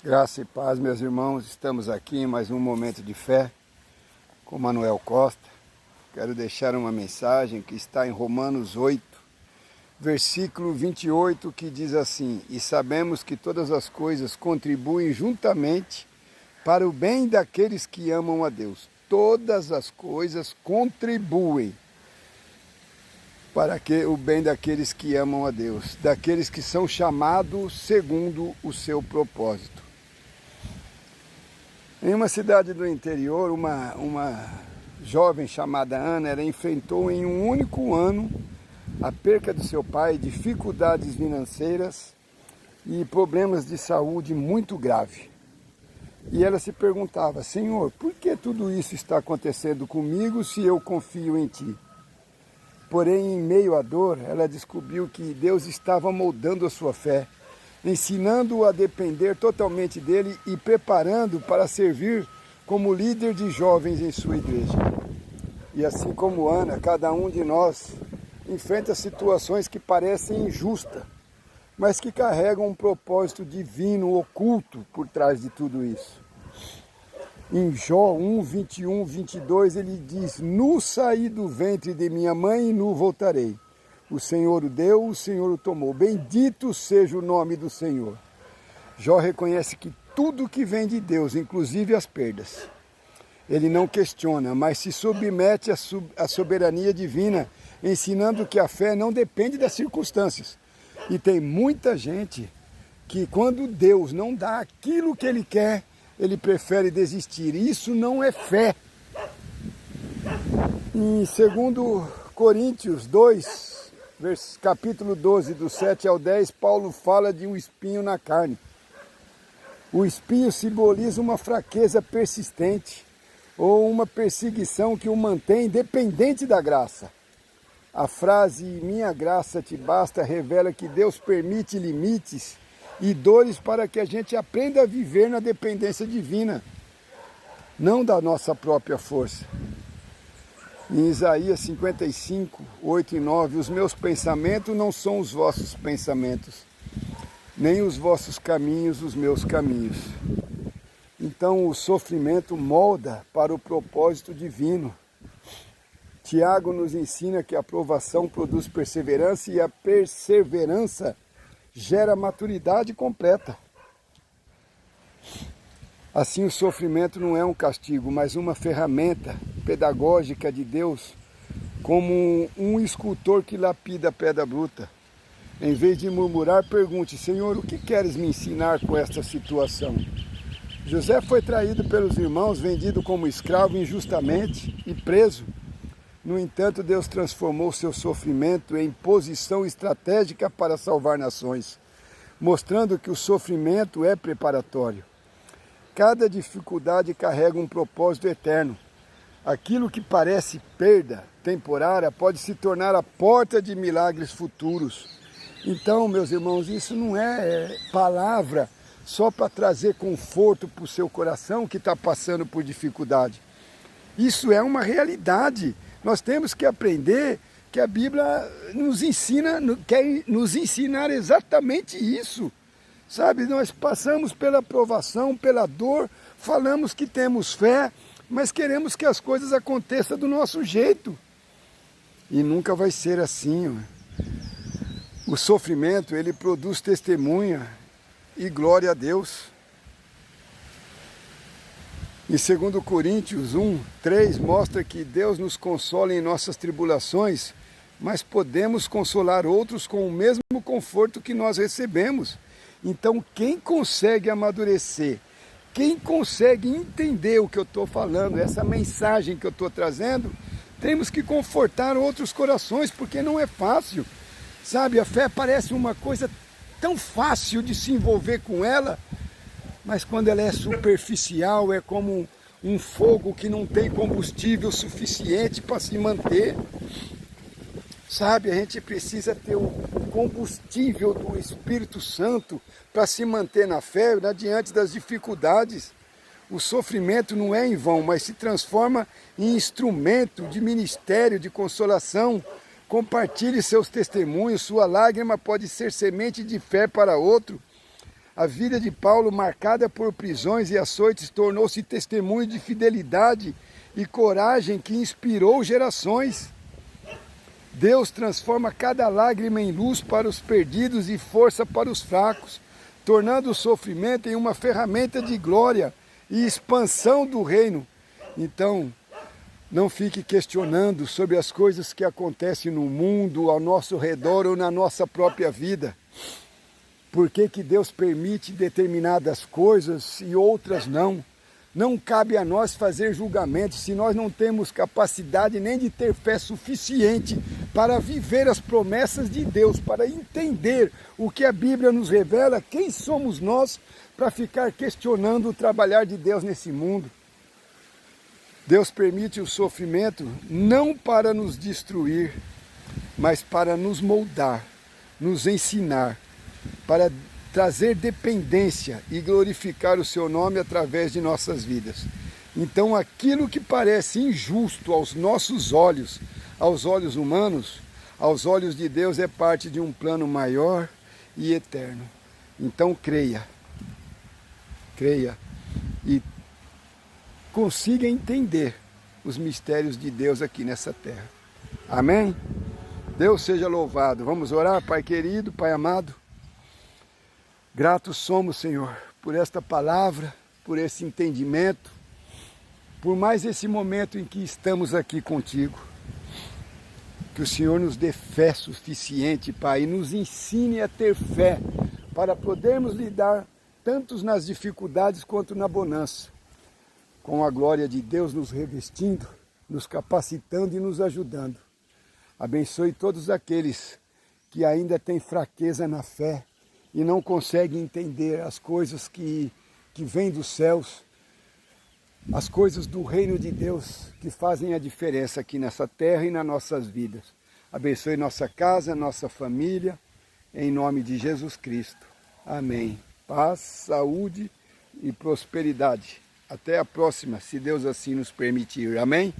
Graça e paz, meus irmãos. Estamos aqui em mais um momento de fé com Manuel Costa. Quero deixar uma mensagem que está em Romanos 8, versículo 28, que diz assim: E sabemos que todas as coisas contribuem juntamente para o bem daqueles que amam a Deus. Todas as coisas contribuem para o bem daqueles que amam a Deus, daqueles que são chamados segundo o seu propósito. Em uma cidade do interior, uma jovem chamada Ana, ela enfrentou em um único ano a perca do seu pai, dificuldades financeiras e problemas de saúde muito graves. E ela se perguntava: Senhor, por que tudo isso está acontecendo comigo se eu confio em Ti? Porém, em meio à dor, ela descobriu que Deus estava moldando a sua fé, ensinando-o a depender totalmente dele e preparando para servir como líder de jovens em sua igreja. E assim como Ana, cada um de nós enfrenta situações que parecem injustas, mas que carregam um propósito divino oculto por trás de tudo isso. Em Jó 1, 21, 22, ele diz: Nu saí do ventre de minha mãe e nu voltarei. O Senhor o deu, o Senhor o tomou. Bendito seja o nome do Senhor. Jó reconhece que tudo que vem de Deus, inclusive as perdas, ele não questiona, mas se submete à soberania divina, ensinando que a fé não depende das circunstâncias. E tem muita gente que, quando Deus não dá aquilo que ele quer, ele prefere desistir. Isso não é fé. Em 2 Coríntios 2, capítulo 12, do 7 ao 10, Paulo fala de um espinho na carne. O espinho simboliza uma fraqueza persistente ou uma perseguição que o mantém dependente da graça. A frase "minha graça te basta" revela que Deus permite limites e dores para que a gente aprenda a viver na dependência divina, não da nossa própria força. Em Isaías 55, 8 e 9, os meus pensamentos não são os vossos pensamentos, nem os vossos caminhos os meus caminhos. Então o sofrimento molda para o propósito divino. Tiago nos ensina que a provação produz perseverança e a perseverança gera maturidade completa. Assim, o sofrimento não é um castigo, mas uma ferramenta pedagógica de Deus, como um escultor que lapida a pedra bruta. Em vez de murmurar, pergunte: Senhor, o que queres me ensinar com esta situação? José foi traído pelos irmãos, vendido como escravo injustamente e preso. No entanto, Deus transformou seu sofrimento em posição estratégica para salvar nações, mostrando que o sofrimento é preparatório. Cada dificuldade carrega um propósito eterno. Aquilo que parece perda temporária pode se tornar a porta de milagres futuros. Então, meus irmãos, isso não é palavra só para trazer conforto para o seu coração que está passando por dificuldade. Isso é uma realidade. Nós temos que aprender que a Bíblia nos ensina, quer nos ensinar exatamente isso. Sabe, nós passamos pela provação, pela dor, falamos que temos fé, mas queremos que as coisas aconteçam do nosso jeito. E nunca vai ser assim. O sofrimento, ele produz testemunha e glória a Deus. Em 2 Coríntios 1, 3, mostra que Deus nos consola em nossas tribulações, mas podemos consolar outros com o mesmo conforto que nós recebemos. Então, quem consegue amadurecer, quem consegue entender o que eu estou falando, essa mensagem que eu estou trazendo, temos que confortar outros corações, porque não é fácil. Sabe, a fé parece uma coisa tão fácil de se envolver com ela, mas quando ela é superficial, é como um fogo que não tem combustível suficiente para se manter. Sabe, a gente precisa ter o combustível do Espírito Santo para se manter na fé, diante das dificuldades. O sofrimento não é em vão, mas se transforma em instrumento de ministério, de consolação. Compartilhe seus testemunhos, sua lágrima pode ser semente de fé para outro. A vida de Paulo, marcada por prisões e açoites, tornou-se testemunho de fidelidade e coragem que inspirou gerações. Deus transforma cada lágrima em luz para os perdidos e força para os fracos, tornando o sofrimento em uma ferramenta de glória e expansão do reino. Então, não fique questionando sobre as coisas que acontecem no mundo, ao nosso redor ou na nossa própria vida. Por que que Deus permite determinadas coisas e outras não? Não cabe a nós fazer julgamentos se nós não temos capacidade nem de ter fé suficiente para viver as promessas de Deus, para entender o que a Bíblia nos revela, quem somos nós para ficar questionando o trabalhar de Deus nesse mundo. Deus permite o sofrimento não para nos destruir, mas para nos moldar, nos ensinar, para trazer dependência e glorificar o seu nome através de nossas vidas. Então aquilo que parece injusto aos nossos olhos, aos olhos humanos, aos olhos de Deus é parte de um plano maior e eterno. Então creia e consiga entender os mistérios de Deus aqui nessa terra. Amém? Deus seja louvado. Vamos orar, Pai querido, Pai amado. Gratos somos, Senhor, por esta palavra, por esse entendimento, por mais esse momento em que estamos aqui contigo. Que o Senhor nos dê fé suficiente, Pai, e nos ensine a ter fé para podermos lidar tanto nas dificuldades quanto na bonança, com a glória de Deus nos revestindo, nos capacitando e nos ajudando. Abençoe todos aqueles que ainda têm fraqueza na fé e não conseguem entender as coisas que vêm dos céus, as coisas do reino de Deus que fazem a diferença aqui nessa terra e nas nossas vidas. Abençoe nossa casa, nossa família, em nome de Jesus Cristo. Amém. Paz, saúde e prosperidade. Até a próxima, se Deus assim nos permitir. Amém?